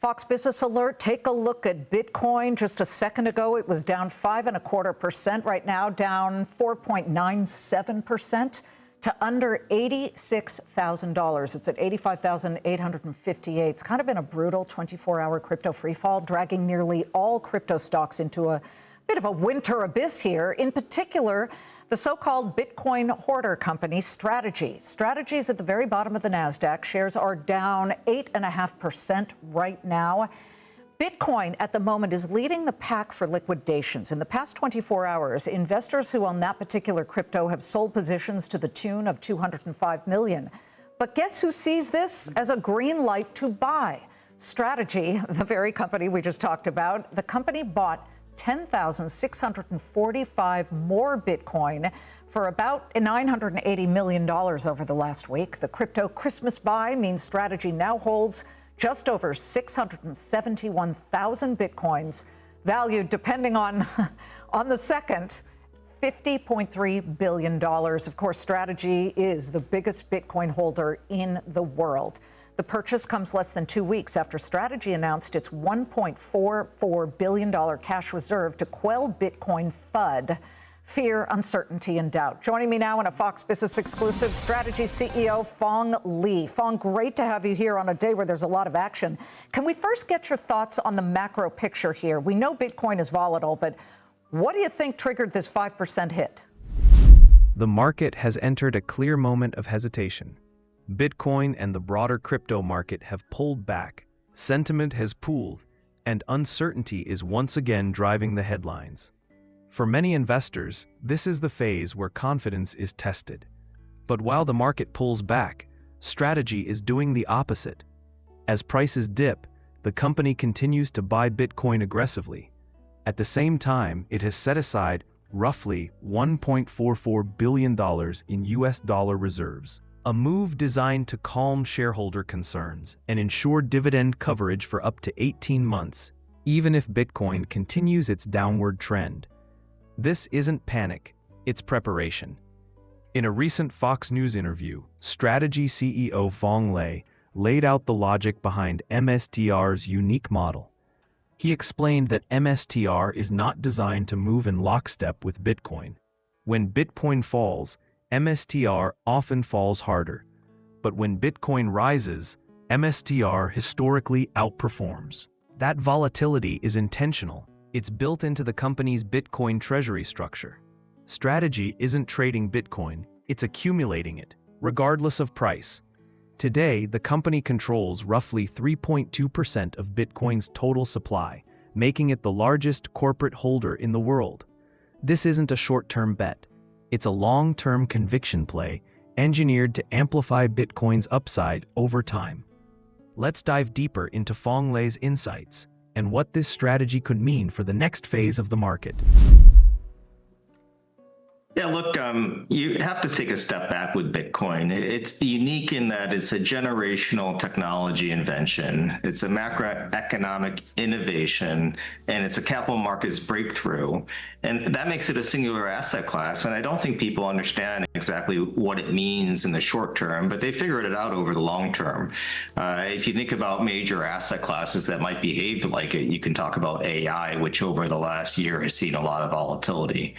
Fox Business Alert, take a look at Bitcoin. Just a second ago, it was down 5.25%. Right now, down 4.97% to under $86,000. It's at $85,858. It's kind of been a brutal 24-hour crypto freefall, dragging nearly all crypto stocks into a bit of a winter abyss here. In particular, the so-called Bitcoin hoarder company, Strategy. Strategy is at the very bottom of the NASDAQ. Shares are down 8.5% right now. Bitcoin at the moment is leading the pack for liquidations. In the past 24 hours, investors who own that particular crypto have sold positions to the tune of $205 million. But guess who sees this as a green light to buy? Strategy, the very company we just talked about. The company bought 10,645 more Bitcoin for about $980 million over the last week. The crypto Christmas buy means Strategy now holds just over 671,000 Bitcoins, valued, depending on the second, $50.3 billion. Of course, Strategy is the biggest Bitcoin holder in the world. The purchase comes less than 2 weeks after Strategy announced its $1.44 billion cash reserve to quell Bitcoin FUD, fear, uncertainty, and doubt. Joining me now in a Fox Business exclusive, Strategy CEO Phong Lee. Phong, great to have you here on a day where there's a lot of action. Can we first get your thoughts on the macro picture here? We know Bitcoin is volatile, but what do you think triggered this 5% hit? The market has entered a clear moment of hesitation. Bitcoin and the broader crypto market have pulled back, sentiment has pooled, and uncertainty is once again driving the headlines. For many investors, this is the phase where confidence is tested. But while the market pulls back, Strategy is doing the opposite. As prices dip, the company continues to buy Bitcoin aggressively. At the same time, it has set aside roughly $1.44 billion in US dollar reserves. A move designed to calm shareholder concerns and ensure dividend coverage for up to 18 months, even if Bitcoin continues its downward trend. This isn't panic, it's preparation. In a recent Fox News interview, Strategy CEO Phong Lee laid out the logic behind MSTR's unique model. He explained that MSTR is not designed to move in lockstep with Bitcoin. When Bitcoin falls, MSTR often falls harder, but when Bitcoin rises, MSTR historically outperforms. That volatility is intentional. It's built into the company's Bitcoin treasury structure. Strategy isn't trading Bitcoin, it's accumulating it, regardless of price. Today, the company controls roughly 3.2% of Bitcoin's total supply, making it the largest corporate holder in the world. This isn't a short-term bet. It's a long-term conviction play, engineered to amplify Bitcoin's upside over time. Let's dive deeper into Phong Lee's insights and what this strategy could mean for the next phase of the market. Yeah, look, you have to take a step back with Bitcoin. It's unique in that it's a generational technology invention. It's a macroeconomic innovation, and it's a capital markets breakthrough. And that makes it a singular asset class. And I don't think people understand exactly what it means in the short term, but they figured it out over the long term. If you think about major asset classes that might behave like it, you can talk about AI, which over the last year has seen a lot of volatility.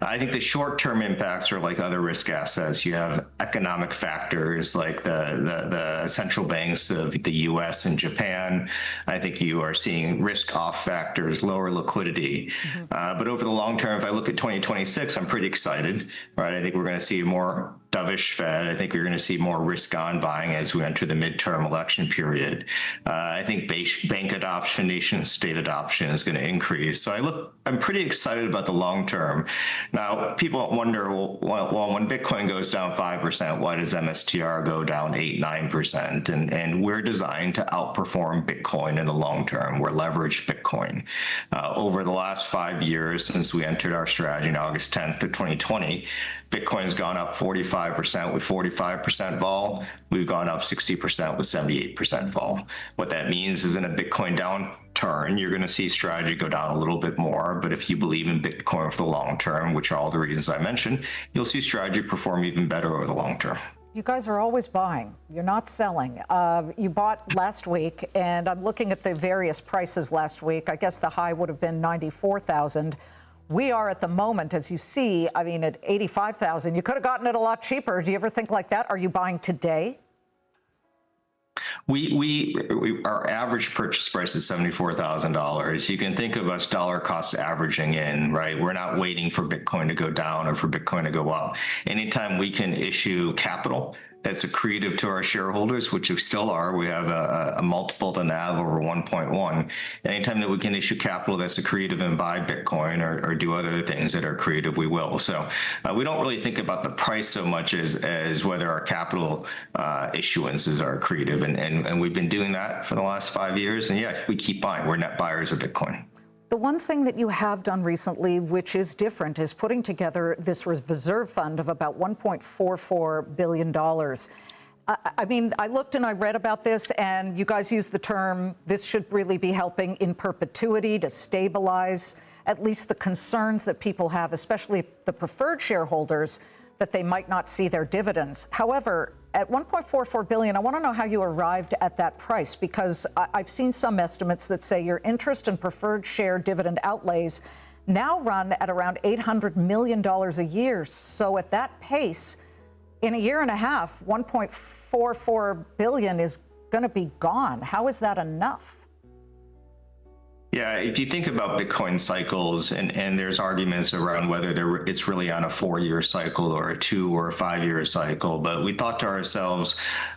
I think the short-term impacts are like other risk assets. You have economic factors like the central banks of the US and Japan. I think you are seeing risk-off factors, lower liquidity. But over the long term, if I look at 2026, I'm pretty excited, right? I think we're going to see a more dovish Fed. I think we're going to see more risk-on buying as we enter the midterm election period. I think bank adoption, nation-state adoption is going to increase. So I'm pretty excited about the long term. Now, people wonder, well, when Bitcoin goes down 5%, why does MSTR go down 8-9%? And we're designed to outperform Bitcoin in the long term. We're leveraged Bitcoin. Over the last 5 years, since we entered our strategy on August 10th of 2020, Bitcoin's gone up 45% with 45% vol. We've gone up 60% with 78% vol. What that means is in a Bitcoin downturn, you're going to see Strategy go down a little bit more. But if you believe in Bitcoin for the long term, which are all the reasons I mentioned, you'll see Strategy perform even better over the long term. You guys are always buying. You're not selling. You bought last week, and I'm looking at the various prices last week. I guess the high would have been 94,000. We are at the moment, as you see, I mean, at 85,000. You could have gotten it a lot cheaper. Do you ever think like that? Are you buying today? Our average purchase price is $74,000. You can think of us dollar cost averaging in, right? We're not waiting for Bitcoin to go down or for Bitcoin to go up. Anytime we can issue capital that's accretive to our shareholders, which we still are, we have a multiple to NAV over 1.1. Anytime that we can issue capital that's accretive and buy Bitcoin or do other things that are accretive, we will. So we don't really think about the price so much as whether our capital issuances are accretive. And we've been doing that for the last 5 years. And yeah, we keep buying. We're net buyers of Bitcoin. The one thing that you have done recently, which is different, is putting together this reserve fund of about $1.44 billion. I mean, I looked and I read about this, and you guys use the term, this should really be helping in perpetuity to stabilize at least the concerns that people have, especially the preferred shareholders, that they might not see their dividends. However, at $1.44 billion, I want to know how you arrived at that price, because I've seen some estimates that say your interest and preferred share dividend outlays now run at around $800 million a year. So at that pace, in a year and a half, $1.44 billion is going to be gone. How is that enough? Yeah, if you think about Bitcoin cycles, and there's arguments around whether it's really on a 4-year cycle or a 2 or a 5-year cycle, but we thought to ourselves,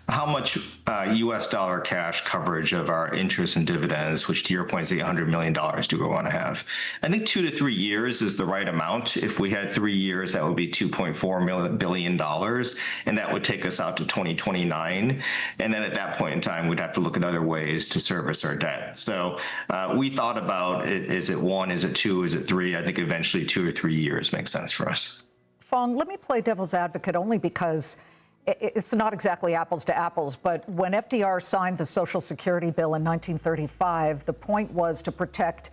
how much US dollar cash coverage of our interest and dividends, which to your point is $800 million, do we want to have? I think 2 to 3 years is the right amount. If we had 3 years, that would be $2.4 billion, and that would take us out to 2029. And then at that point in time, we'd have to look at other ways to service our debt. So we thought about, is it 1, is it 2, is it 3? I think eventually 2 or 3 years makes sense for us. Phong, let me play devil's advocate only because it's not exactly apples to apples, but when FDR signed the Social Security bill in 1935, the point was to protect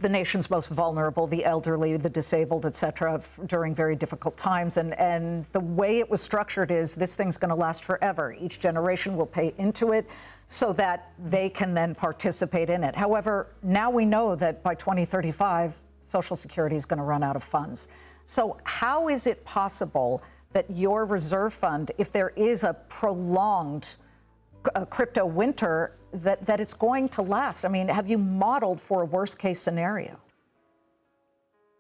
the nation's most vulnerable, the elderly, the disabled, et cetera, during very difficult times. And the way it was structured is this thing's going to last forever. Each generation will pay into it so that they can then participate in it. However, now we know that by 2035, Social Security is going to run out of funds. So how is it possible that your reserve fund, if there is a prolonged crypto winter, that it's going to last? I mean, have you modeled for a worst case scenario?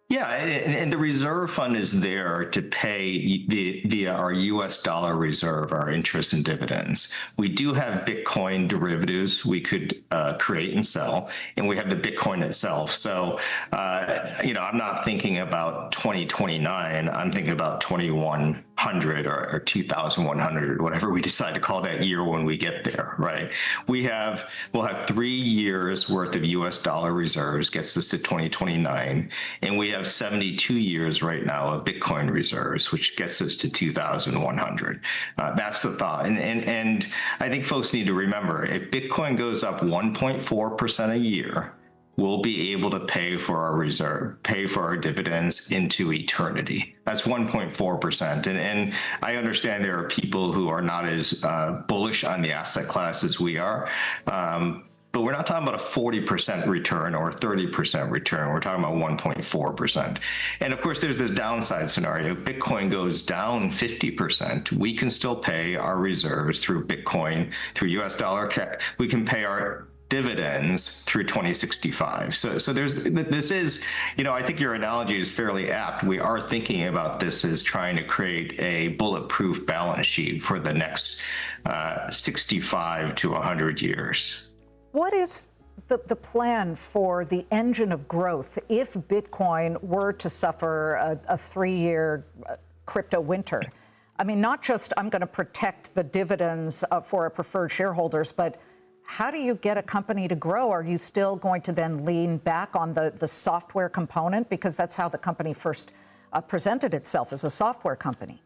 Yeah, and the reserve fund is there to pay via our US dollar reserve, our interest and dividends. We do have Bitcoin derivatives we could create and sell, and we have the Bitcoin itself. So, I'm not thinking about 2029. I'm thinking about 2100 or 2100, whatever we decide to call that year when we get there, right? We'll have 3 years worth of US dollar reserves, gets us to 2029, and we have 72 years right now of Bitcoin reserves, which gets us to 2100. That's the thought. And I think folks need to remember, if Bitcoin goes up 1.4% a year, we'll be able to pay for our reserve, pay for our dividends into eternity. That's 1.4%. And I understand there are people who are not as bullish on the asset class as we are. But we're not talking about a 40% return or a 30% return. We're talking about 1.4%. And of course, there's the downside scenario. If Bitcoin goes down 50%, we can still pay our reserves through Bitcoin, through US dollar. We can pay our dividends through 2065. So this is, I think your analogy is fairly apt. We are thinking about this as trying to create a bulletproof balance sheet for the next 65 to 100 years. What is the plan for the engine of growth if Bitcoin were to suffer a 3-year crypto winter? I mean, not just I'm going to protect the dividends for our preferred shareholders, but how do you get a company to grow? Are you still going to then lean back on the software component? Because that's how the company first presented itself, as a software company.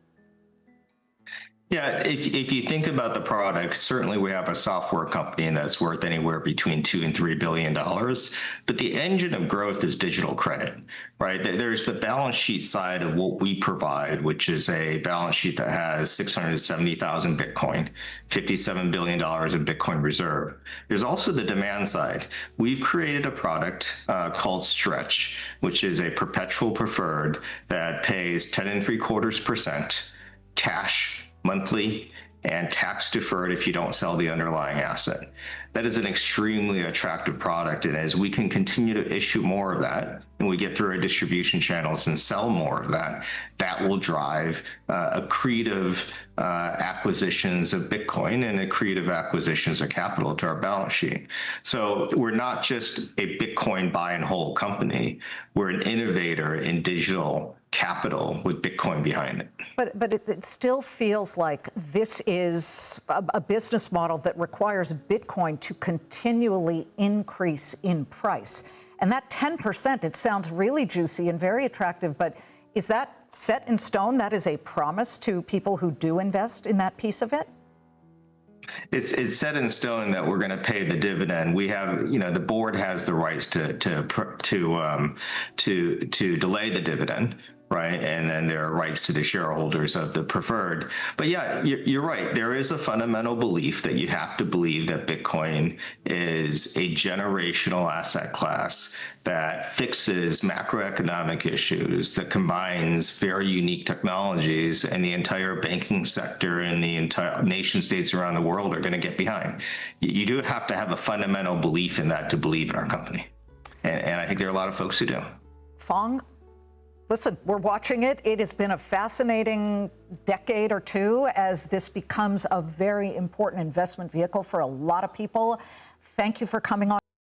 Yeah, if you think about the product, certainly we have a software company that's worth anywhere between $2 and $3 billion. But the engine of growth is digital credit, right? There's the balance sheet side of what we provide, which is a balance sheet that has 670,000 Bitcoin, $57 billion in Bitcoin reserve. There's also the demand side. We've created a product called Stretch, which is a perpetual preferred that pays 10.75% cash monthly and tax deferred if you don't sell the underlying asset. That is an extremely attractive product. And as we can continue to issue more of that, and we get through our distribution channels and sell more of that, that will drive accretive acquisitions of Bitcoin and accretive acquisitions of capital to our balance sheet. So we're not just a Bitcoin buy and hold company. We're an innovator in digital capital with Bitcoin behind it. But it still feels like this is a business model that requires Bitcoin to continually increase in price. And that 10%, it sounds really juicy and very attractive, but is that set in stone? That is a promise to people who do invest in that piece of it? It's set in stone that we're going to pay the dividend. We have, the board has the rights to delay the dividend, right? And then there are rights to the shareholders of the preferred. But yeah, you're right. There is a fundamental belief that you have to believe that Bitcoin is a generational asset class that fixes macroeconomic issues, that combines very unique technologies, and the entire banking sector and the entire nation states around the world are going to get behind. You do have to have a fundamental belief in that to believe in our company. And I think there are a lot of folks who do. Phong? Listen, we're watching it. It has been a fascinating decade or two as this becomes a very important investment vehicle for a lot of people. Thank you for coming on.